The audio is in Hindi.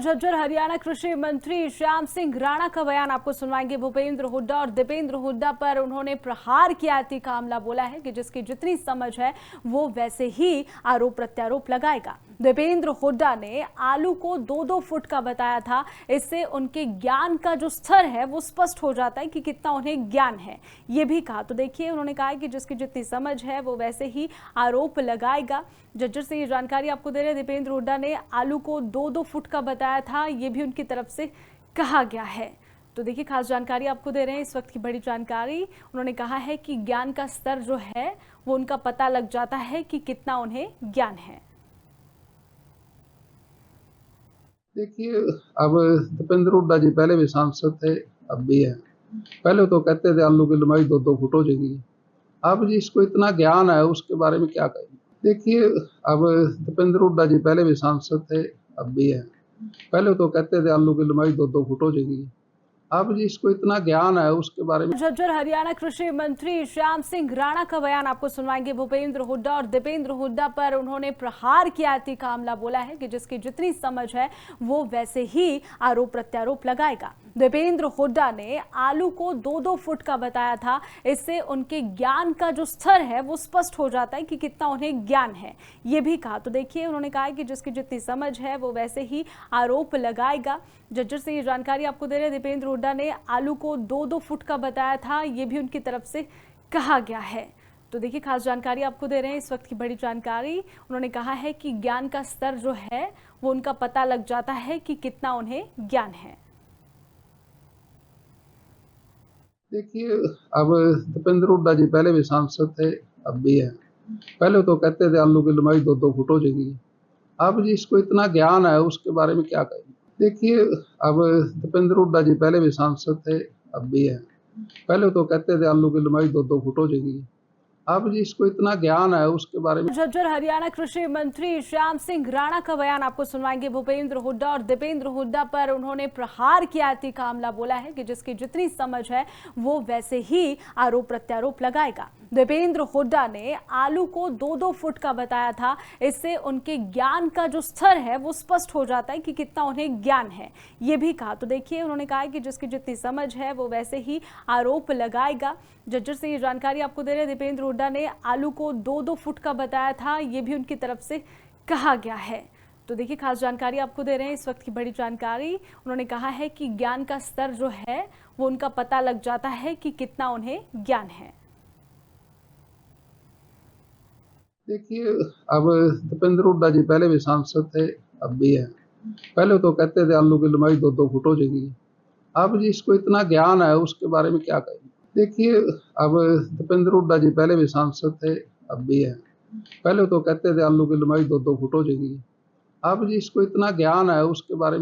झज्जर हरियाणा कृषि मंत्री श्याम सिंह राणा का बयान आपको सुनवाएंगे। भूपेंद्र हुड्डा और दीपेंद्र हुड्डा पर उन्होंने प्रहार किया का हमला बोला है कि जिसकी जितनी समझ है वो वैसे ही आरोप प्रत्यारोप लगाएगा। दीपेंद्र हुड्डा ने आलू को 2-2 फुट का बताया था। इससे उनके ज्ञान का जो स्तर है वो स्पष्ट हो जाता है कि कितना उन्हें ज्ञान है, ये भी कहा। तो देखिए, उन्होंने कहा कि जिसकी जितनी समझ है वो वैसे ही आरोप लगाएगा। झज्जर से ये जानकारी आपको दे रहे हैं। दीपेंद्र हुड्डा ने आलू को 2-2 फुट का बताया था, ये भी उनकी तरफ से कहा गया है। तो देखिए, खास जानकारी आपको दे रहे हैं, इस वक्त की बड़ी जानकारी। उन्होंने कहा है कि ज्ञान का स्तर जो है वो उनका पता लग जाता है कि कितना उन्हें ज्ञान है। देखिए, अब दीपेंद्र हुड्डा जी पहले भी सांसद थे, अब भी है। पहले तो कहते थे आलू की लंबाई 2-2 फुट हो जाएगी। अब जिसको इतना ज्ञान है उसके बारे में क्या कहें। देखिए, अब दीपेंद्र हुड्डा जी पहले भी सांसद थे, अब भी है। पहले तो कहते थे आलू की लंबाई 2-2 फुट हो जाएगी। अब जिसको इतना ज्ञान है उसके बारे में। झज्जर हरियाणा कृषि मंत्री श्याम सिंह राणा का बयान आपको सुनवाएंगे। भूपेंद्र हुड्डा और दीपेंद्र हुड्डा पर उन्होंने प्रहार किया का हमला बोला है कि जिसकी जितनी समझ है वो वैसे ही आरोप प्रत्यारोप लगाएगा। दीपेंद्र हुड्डा ने आलू को 2-2 फुट का बताया था। इससे उनके ज्ञान का जो स्तर है वो स्पष्ट हो जाता है कि कितना उन्हें ज्ञान है, ये भी कहा। तो देखिए, उन्होंने कहा कि जिसकी जितनी समझ है वो वैसे ही आरोप लगाएगा। झज्जर से ये जानकारी आपको दे रहे हैं। दीपेंद्र हुड्डा ने आलू को 2-2 फुट का बताया था, ये भी उनकी तरफ से कहा गया है। तो देखिए, खास जानकारी आपको दे रहे हैं, इस वक्त की बड़ी जानकारी। उन्होंने कहा है कि ज्ञान का स्तर जो है वो उनका पता लग जाता है कि कितना उन्हें ज्ञान है। देखिए, अब दीपेंद्र हुड्डा जी पहले भी सांसद थे, अब भी है। पहले तो कहते थे आलू की लंबाई 2-2 फुट हो जाएगी। अब जिसको इतना ज्ञान है उसके बारे में क्या कहें। देखिए, अब दीपेंद्र हुड्डा जी पहले भी सांसद थे, अब भी है। पहले तो कहते थे आलू की लंबाई 2-2 फुट हो जाएगी। अब जिसको इतना ज्ञान है उसके बारे में। झज्जर हरियाणा कृषि मंत्री श्याम सिंह राणा का बयान आपको सुनवाएंगे। भूपेंद्र हुड्डा और दीपेंद्र हुड्डा पर उन्होंने प्रहार किया का हमला बोला है कि जिसकी जितनी समझ है वो वैसे ही आरोप प्रत्यारोप लगाएगा। दीपेंद्र हुड्डा ने आलू को 2-2 फुट का बताया था। इससे उनके ज्ञान का जो स्तर है वो स्पष्ट हो जाता है कि कितना उन्हें ज्ञान है, ये भी कहा। तो देखिए, उन्होंने कहा कि जिसकी जितनी समझ है वो वैसे ही आरोप लगाएगा। झज्जर से ये जानकारी आपको दे रहे हैं। दीपेंद्र हुड्डा ने आलू को 2-2 फुट का बताया था, ये भी उनकी तरफ से कहा गया है। तो देखिए, खास जानकारी आपको दे रहे हैं, इस वक्त की बड़ी जानकारी। उन्होंने कहा है कि ज्ञान का स्तर जो है वो उनका पता लग जाता है कि कितना उन्हें ज्ञान है। देखिए, अब दीपेंद्र हुड्डा जी पहले भी सांसद थे, अब भी है। पहले तो कहते थे आलू की लंबाई 2-2 फुट हो जाएगी। अब जिसको इतना ज्ञान है उसके बारे में क्या कहें। देखिए, अब दीपेंद्र हुड्डा जी पहले भी सांसद थे, अब भी है। पहले तो कहते थे आलू की लंबाई 2-2 फुट हो जाएगी। अब जिसको इतना ज्ञान है उसके बारे में।